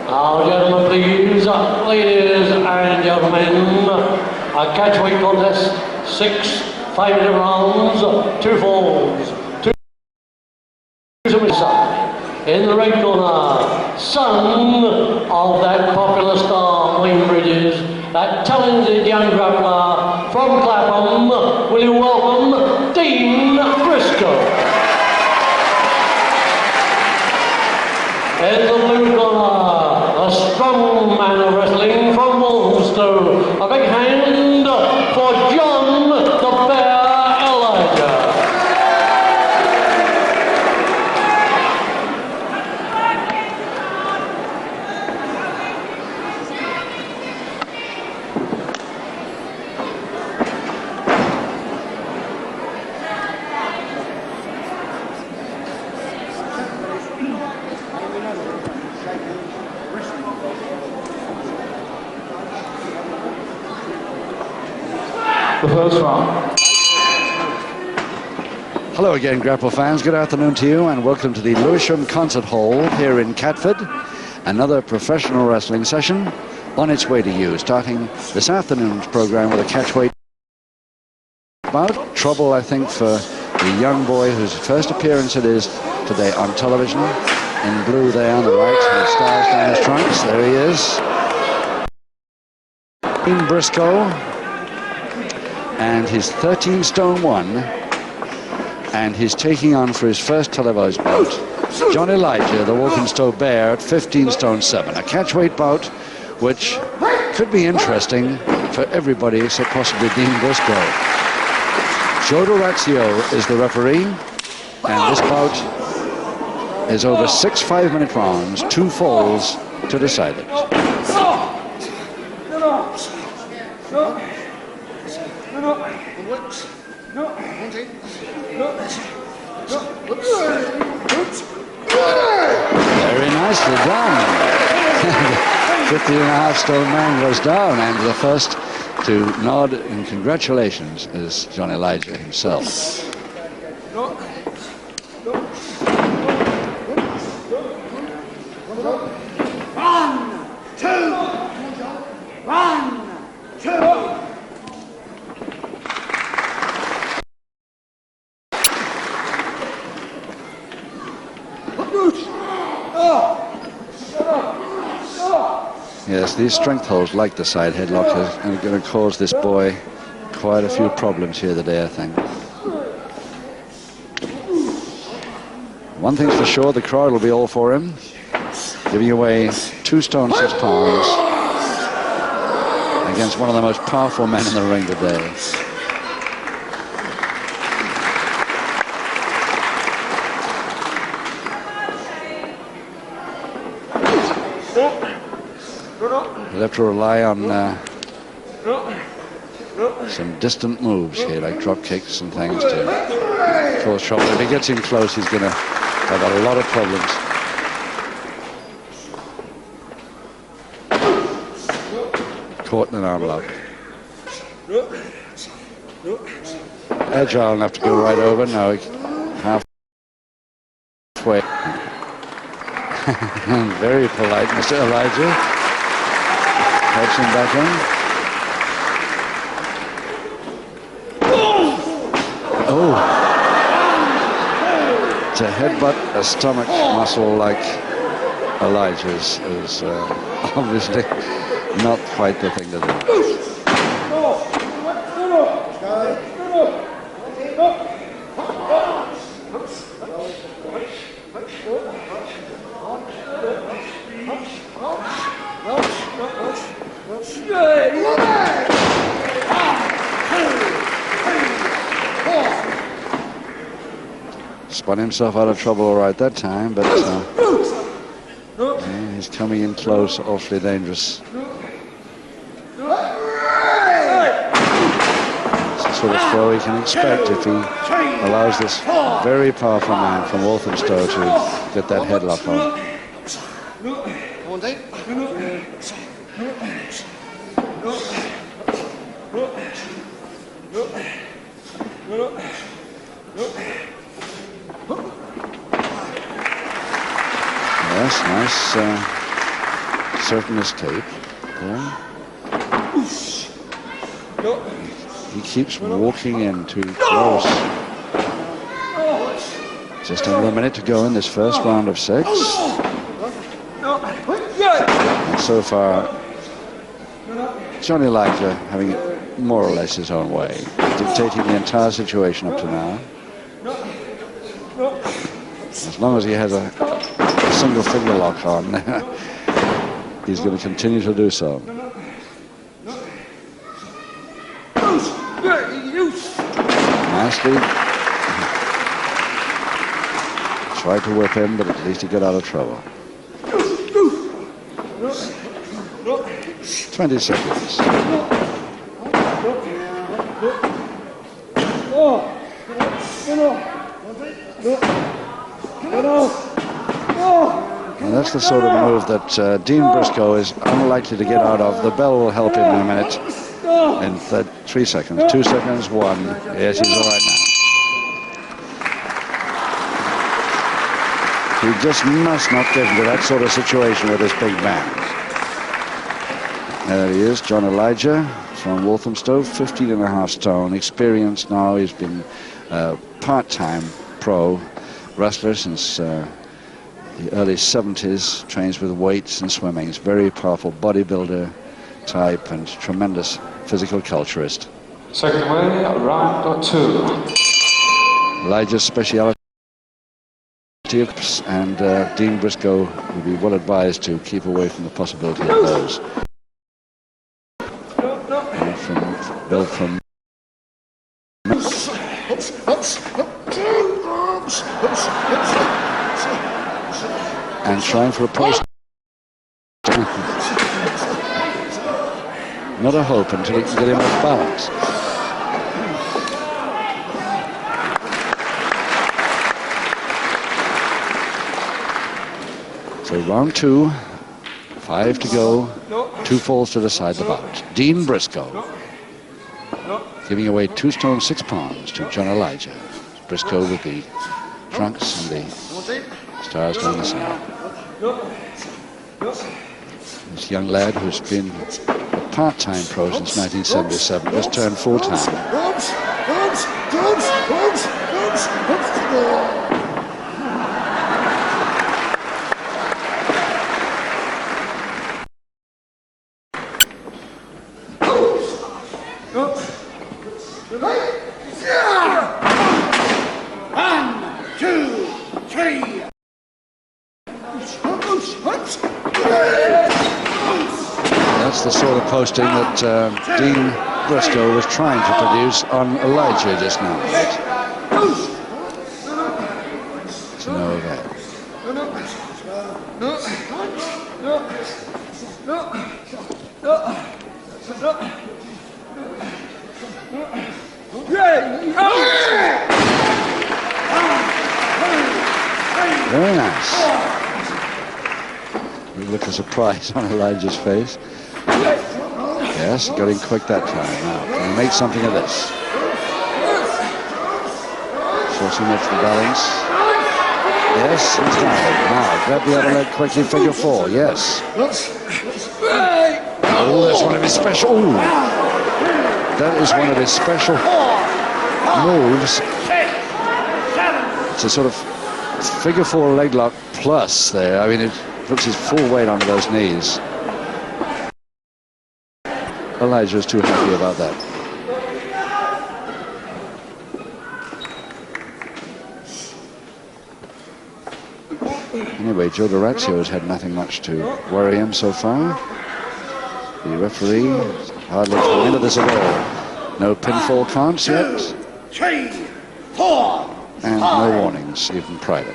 Now, gentlemen, please, ladies and gentlemen, a catchweight contest, 6 5-minute rounds, 2 falls, 2 side. In the red corner, son of that popular star, Wayne Bridges, that talented young grappler from Clapham, will you welcome Dean Brisco. In the blue corner, a strong man of wrestling from Walthamstow. A big hand for John the Bear Elijah. The first round. Hello again, Grapple fans. Good afternoon to you and welcome to the Lewisham Concert Hall here in Catford. Another professional wrestling session on its way to you, starting this afternoon's program with a catchweight bout. Trouble, I think, for the young boy whose first appearance it is today on television. In blue there on the right, with stars down his trunks. There he is. Dean Brisco. And he's 13 stone 1, and he's taking on for his first televised bout John Elijah, the Walthamstow Bear, at 15 stone 7. A catchweight bout which could be interesting for everybody except possibly Dean Brisco. Joe Dorazio is the referee, and this bout is over 6 5-minute rounds, 2 falls to decide it. Very nicely done. 15.5 stone man goes down, and the first to nod in congratulations is John Elijah himself. Yes, these strength holds like the side headlock are going to cause this boy quite a few problems here today, I think. One thing's for sure, the crowd will be all for him, giving away 2 stone 6 pounds against one of the most powerful men in the ring today. He'll have to rely on some distant moves here, like drop kicks and things to cause trouble. If he gets in close, he's going to have a lot of problems. Caught in an arm lock. Agile enough to go right over. No, halfway. Very polite, Mr. Elijah. Helps him back in. Oh. To headbutt a stomach muscle like Elijah's is obviously not quite the thing to do. Spun himself out of trouble all right that time, but yeah, he's coming in close, awfully dangerous. It's the sort of throw he can expect if he allows this very powerful man from Walthamstow to get that headlock on. Yes, nice certain escape. Yeah. He keeps walking in too close. Just under a minute to go in this first round of 6. And so far, Johnny Elijah having it more or less his own way, dictating the entire situation up to now. As long as he has a single finger lock on, he's going to continue to do so. Nicely. Tried to whip him, but at least he got out of trouble. 20 seconds. And that's the sort of move that Dean Brisco is unlikely to get out of. The bell will help him in a minute. In 3 seconds, 2 seconds, 1. Yes, he's all right now. He just must not get into that sort of situation with this big man. There he is, John Elijah from Walthamstow, 15.5 stone. Experienced now. He's been part-time pro wrestler since the early 70s. Trains with weights and swimming. He's a very powerful bodybuilder type and tremendous physical culturist. Second away, round 2. Elijah's speciality, and Dean Brisco would be well advised to keep away from the possibility of those. Bill from and trying for a post. Not a hope until he can get him off balance. So round 2, 5 to go, 2 falls to decide the bout. Dean Brisco giving away 2 stone 6 pounds to John Elijah. Brisco with the trunks and the stars down the side. This young lad who's been a part-time pro since 1977 just turned full-time. That's the sort of posting that Dean Brisco was trying to produce on Elijah just now. To no avail. Very nice. We look of surprise on Elijah's face. Yes, got in quick that time. Now, can he make something of this? Forcing much the balance. Yes, he's got it. Now, grab the other leg quickly, figure 4. Yes. Oh, that's one of his special. Ooh. That is one of his special moves. It's a sort of figure 4 leg lock plus there. I mean, it puts his full weight onto those knees. Elijah is too happy about that. Anyway, Joe Dorazio has had nothing much to worry him so far. The referee hardly come into this at all. No pinfall counts yet. 3, 4, and no warnings, even private.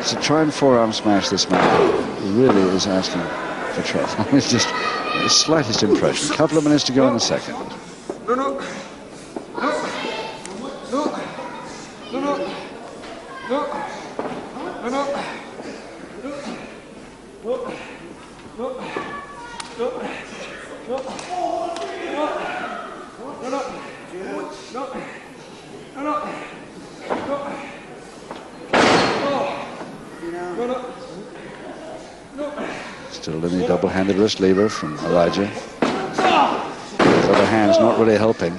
To try and forearm smash this man really is asking for trouble. It's just the slightest impression. Couple of minutes to go in the second. Still in the double-handed wrist lever from Elijah. His other hand's not really helping.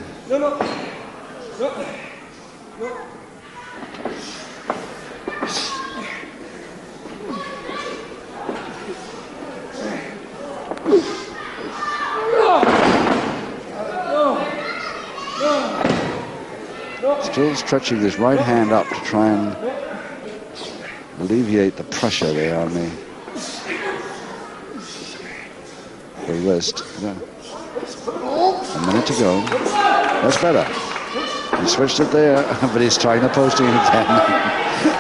Still stretching his right hand up to try and alleviate the pressure there on the wrist. A minute to go. That's better. He switched it there, but he's trying the posting again.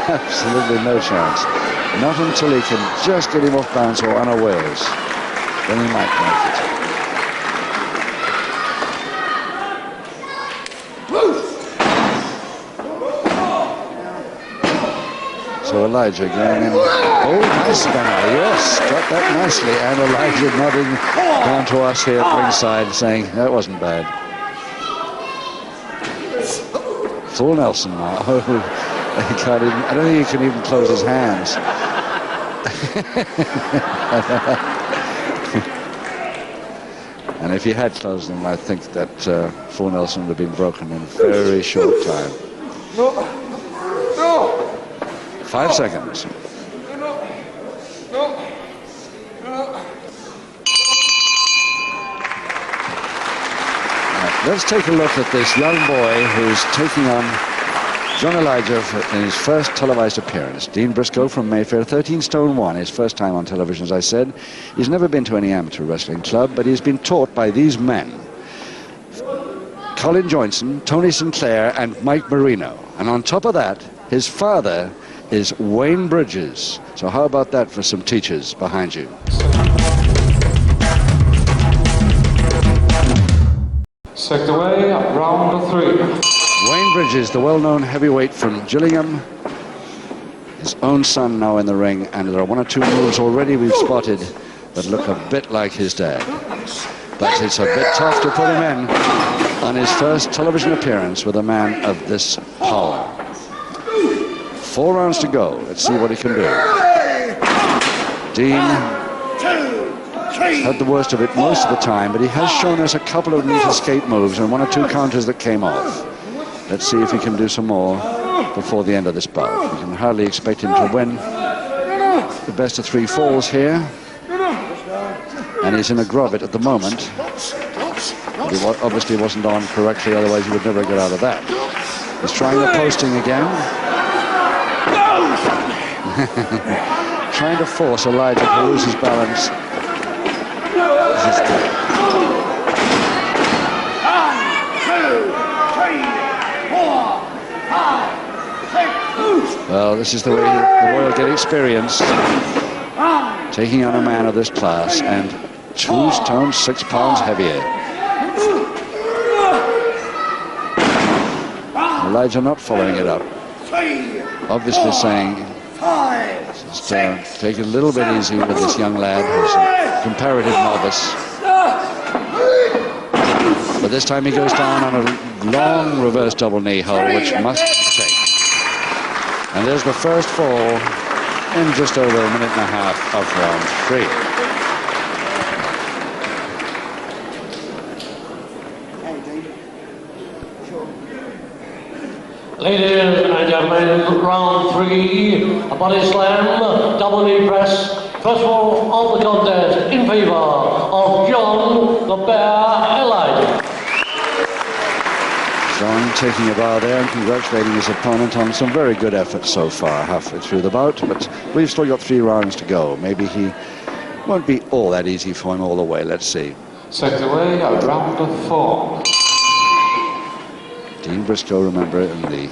Absolutely no chance. Not until he can just get him off balance or unawares. Then he might make it. So Elijah going in. Oh, nice now. Yes, got that nicely. And Elijah nodding down to us here at ringside saying that wasn't bad. Full Nelson now. He can't even, I don't think he can even close his hands. And if he had closed them, I think that full Nelson would have been broken in a very short time. 5 seconds. Let's take a look at this young boy who's taking on John Elijah in his first televised appearance. Dean Brisco from Mayfair, 13 stone 1, his first time on television, as I said. He's never been to any amateur wrestling club, but he's been taught by these men: Colin Johnson, Tony Sinclair, and Mike Marino. And on top of that, his father is Wayne Bridges. So how about that for some teachers behind you? Second away, round 3. Wayne Bridges, the well-known heavyweight from Gillingham. His own son now in the ring, and there are 1 or 2 moves already we've spotted that look a bit like his dad. But it's a bit tough to put him in on his first television appearance with a man of this power. 4 rounds to go. Let's see what he can do. Dean had the worst of it most of the time, but he has shown us a couple of neat escape moves and 1 or 2 counters that came off. Let's see if he can do some more before the end of this bout. We can hardly expect him to win the best of 3 falls here. And he's in a grommet at the moment. But he obviously wasn't on correctly, otherwise he would never get out of that. He's trying the posting again. Trying to force Elijah to lose his balance. Well, this is the way the boy will get experience, taking on a man of this class, and 2 stone 6 pounds heavier. Elijah not following it up, obviously saying, just take it a little bit easy with this young lad who's a comparative novice. But this time he goes down on a long reverse double knee hold, which must take. And there's the first fall in just over a minute and a half of round 3. Ladies and gentlemen, round 3, a body slam, double knee press. First of all, of the contest in favor of John the Bear Elijah. John taking a bow there and congratulating his opponent on some very good efforts so far, halfway through the bout, but we've still got 3 rounds to go. Maybe he won't be all that easy for him all the way. Let's see. Second away, round 4. Dean Brisco, remember, in the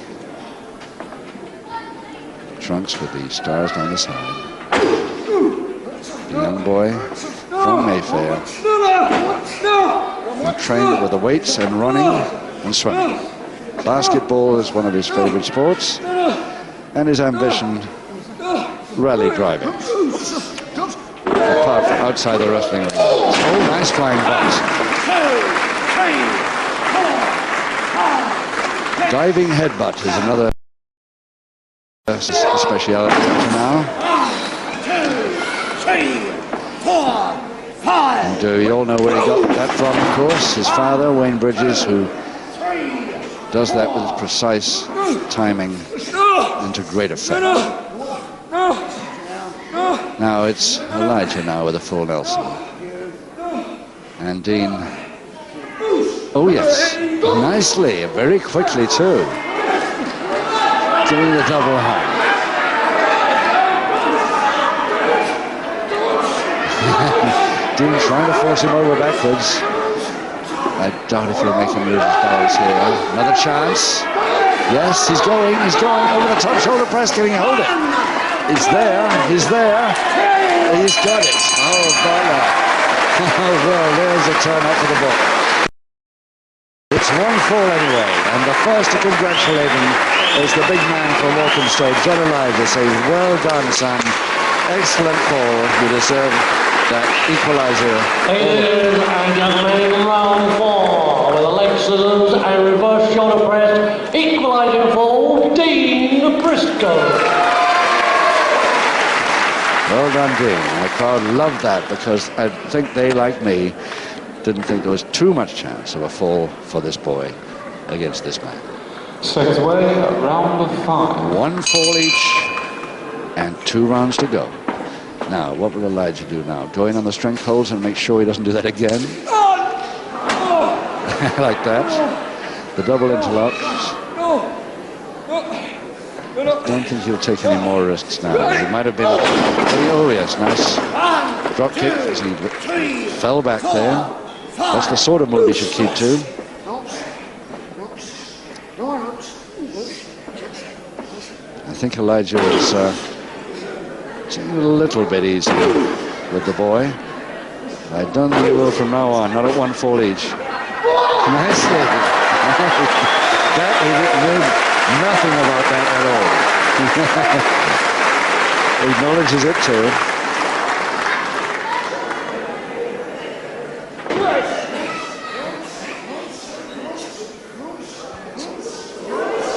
trunks with the stars down the side. The young boy from Mayfair. He trained with the weights and running and swimming. Basketball is one of his favorite sports, and his ambition, rally driving. Apart from outside the wrestling ring. Oh, nice flying box. Diving headbutt is another speciality up to now. do. You all know where he got that from, of course. His father, Wayne Bridges, who does that with precise timing into great effect. Now it's Elijah now with a full Nelson. And Dean, oh yes, nicely, very quickly too. Doing the double hung. Dean trying to force him over backwards. I doubt if he'll make him move his balls here. Another chance. Yes, he's going over the top shoulder press. Can he hold it? He's there, he's got it. Oh, Butler. Oh, well, there's a turn up for the book. It's one fall anyway, and the first to congratulate him is the big man from Walthamstow, John Elijah, saying, well done, son. Excellent fall. You deserve that equaliser. Ladies and gentlemen, round 4 with a leg scissors and reverse shoulder press, equalising for Dean Brisco. Well done, Dean. The crowd loved that because I think they, like me, didn't think there was too much chance of a fall for this boy against this man. Second away, round of 5. One fall each and 2 rounds to go. Now, what will Elijah do now? Go in on the strength holds and make sure he doesn't do that again? Like that. The double interlock. I don't think he'll take any more risks now. He might have been... Oh, yes, nice drop kick as he fell back there. That's the sort of move he should keep to. I think Elijah is taking a little bit easier with the boy. I don't think he will from now on, not at one fall each. Nicely. That he didn't nothing about that at all. Acknowledges it too.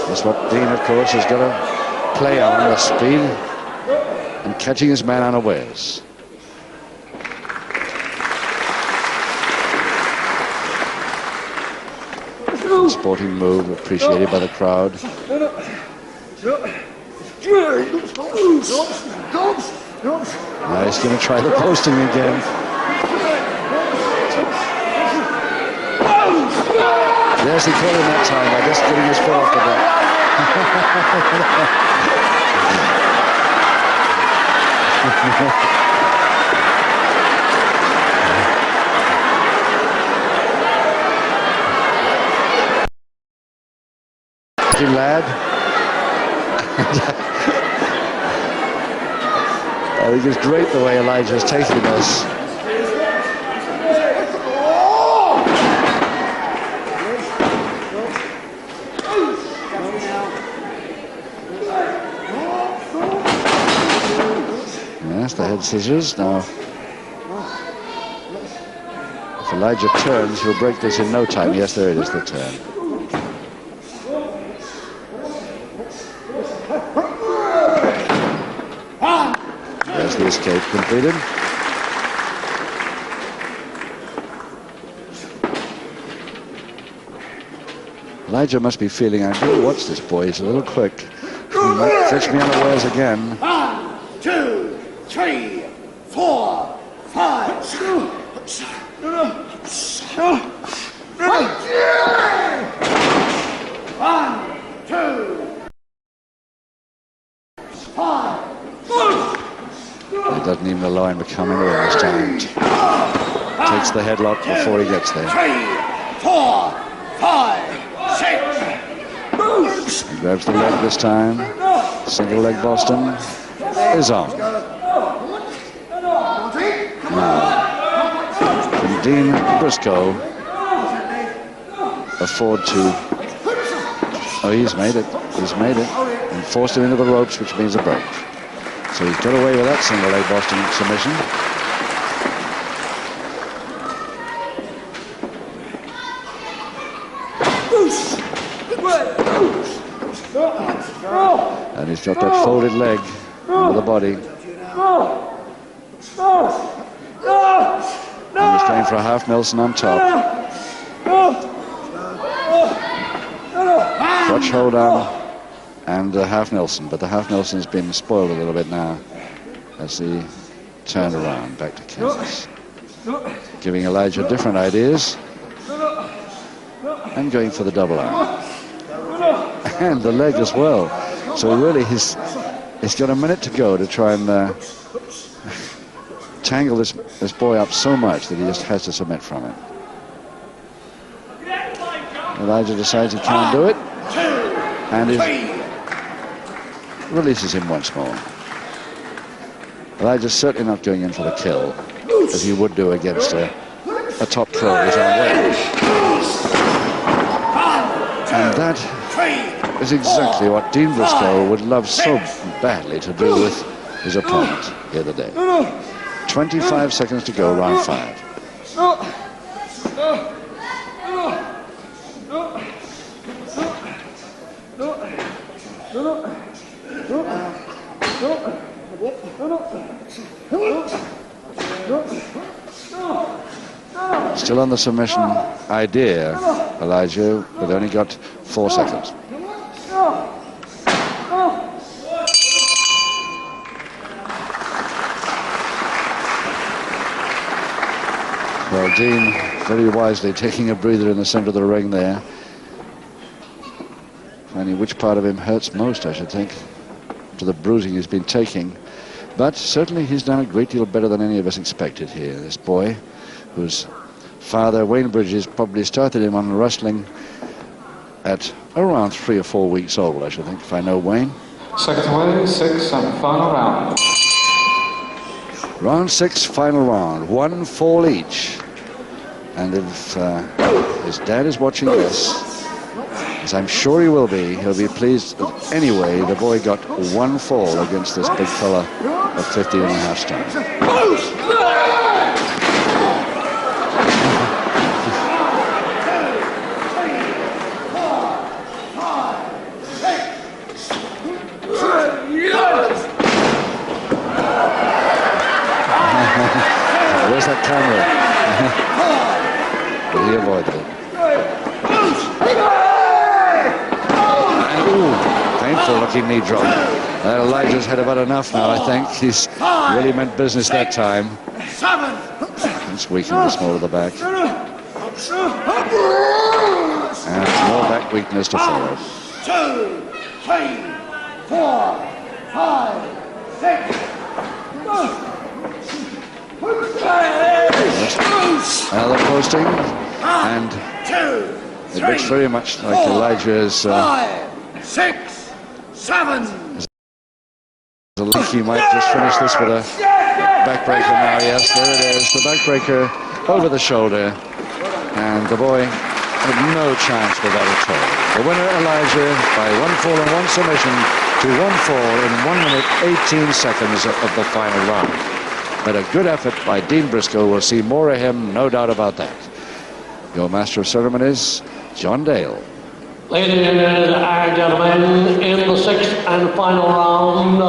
That's what Dean, of course, has got to play on, the speed and catching his man unawares. Sporting move appreciated by the crowd. Now he's going to try the posting again. Yes, he caught him that time by just getting his foot off the back. Lad. I think it's great the way Elijah's taking this. Yes, the head scissors. Now, if Elijah turns, he'll break this in no time. Yes, there it is, the turn. The escape completed. Elijah must be feeling, I do watch this boy, he's a little quick. He might catch me unawares again. 1, 2, 3, 4, 5. 1, 2, 5. He doesn't even allow him to come anywhere this time. Takes the headlock before he gets there. 3, 4, 5, 6. He grabs the leg this time. Single leg Boston is on. Now, can Dean Brisco afford to... Oh, he's made it. He's made it. And forced him into the ropes, which means a break. So he's got away with that single leg Boston submission. And he's got that folded leg under the body. And he's going for a half Nelson on top. Crotch hold on and a half Nelson, but the half Nelson's been spoiled a little bit now as he turned around back to Kansas. Giving Elijah different ideas and going for the double arm. And the leg as well. So really he's got a minute to go to try and tangle this boy up so much that he just has to submit from it. Elijah decides he can't do it and releases him once more. Elijah's certainly not going in for the kill as he would do against a top pro his own way. And that is exactly what Dean Brisco would love so badly to do with his opponent the other day. 25 seconds to go, round 5. Still on the submission idea, Elijah, but only got 4 seconds. Well, Dean very wisely taking a breather in the center of the ring there. Finding which part of him hurts most, I should think, to the bruising he's been taking. But certainly he's done a great deal better than any of us expected here. This boy, whose father, Wayne Bridges, probably started him on wrestling at around 3 or 4 weeks old, I should think, if I know Wayne. Seconds away, 6 and final round. Round 6, final round. 1 fall each. And if his dad is watching this, as I'm sure he will be, he'll be pleased that anyway the boy got 1 fall against this big fella of 15.5 stones. Where's that camera? But he avoided it. And, ooh, painful looking knee drop. Elijah's had about enough now, I think. He's really meant business that time. It's weakened the small of the back. And more back weakness to follow. 2, 3, 4, 5, 6. Another posting, and it looks very much like Elijah's 5, 6, 7. He might just finish this with a backbreaker now. Yes, there it is, the backbreaker over the shoulder, and the boy had no chance with that at all. The winner, Elijah, by 1 fall and 1 submission to 1 fall in 1 minute 18 seconds of the final round. But a good effort by Dean Brisco. We'll see more of him, no doubt about that. Your master of ceremonies, John Dale. Ladies and gentlemen, in the 6th and final round,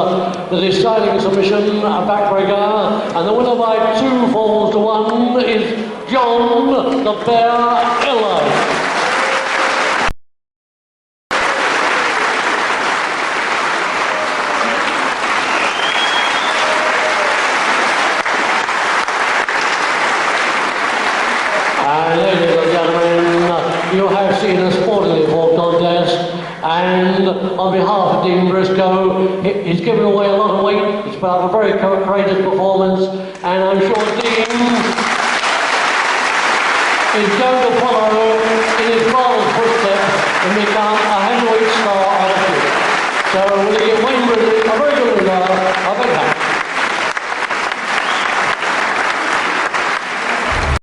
the deciding submission, a backbreaker, and the winner by 2 falls to 1 is John the Bear Elijah. Ladies and gentlemen, you have seen a sporting event contest, and on behalf of Dean Brisco, he's given away a lot of weight. He's put up a very courageous performance, and I'm sure Dean is going to follow in his father's footsteps and become